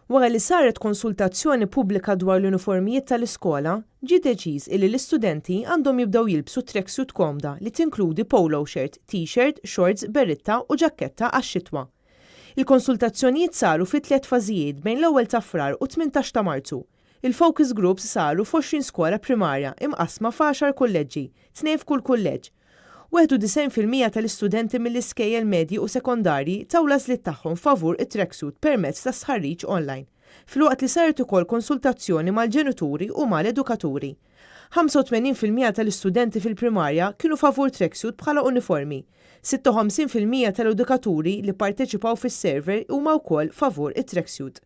Wara li saret konsultazzjoni pubblika dwar l-uniformijiet tal-iskola, ġie deċiż li l-istudenti għandhom jibdew jilbsu tracksuit komda li tinkludi poloshirt, t-shirt, shorts, beritta u ġakketta għax-xitwa. Il-konsultazzjonijiet saru fi 3 fażijiet bejn l-ewwel ta' Frar u 18 ta' Marzu. Il-focus groups saru f'20 skola primarja imqasma f'10 kulleġġi, 2 f'kull kulleġġ. 91% tal-istudenti mill-iskejjel medji u sekondarji taw l-għażliet tagħhom favur it-tracksuit permezz ta' sħarriġ online, filwaqt li saret ukoll konsultazzjoni mal-ġenituri u mal-edukaturi. 85% tal-istudenti fil-primarja kienu favur tracksuit bħala uniformi, 56% tal-edukaturi li parteċipaw fis-server huma wkoll favur it-tracksuit.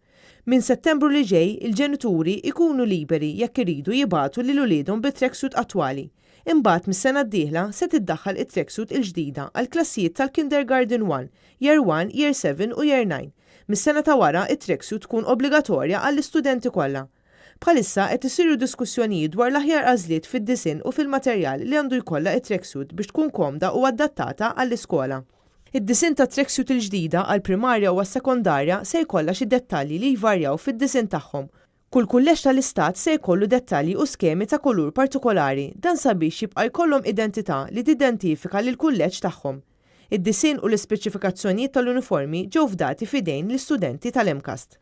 Minn Settembru li ġej, il-ġenituri ikunu liberi jekk iridu jibagħtu lil uliedhom bit-tracksuit attwali. Imbagħad mis-sena d-dieħla se tiddaħħal it-tracksuit il-ġdida għal klassijiet tal-Kindergarten 1, Year 1, Year 7 u Year 9. Mis-sena ta' wara it-tracksuit tkun obbligatorja għall-istudenti kollha. Bħalissa qed isiru diskussjonijiet dwar l-aħjar għażliet fid-disinn u fil-materjal li għandu jkollha it-tracksuit biex tkun komda u adattata għall-iskola. Id-disinn ta' tracksuit il-ġdida għall-primarja u għas-sekondarja se jkollha xi dettalji li jvarjaw fid-disinn tagħhom. Kull kulleġġ tal-istat se jkollu dettalji u skemi ta' kulur partikolari, dan sabiex jibqa' jkollhom identità li tidentifika lil kulleġġ tagħhom. Id-disinn u l-ispeċifikazzjonijiet tal-uniformi ġew fdati f'idejn l-istudenti tal-MCAST.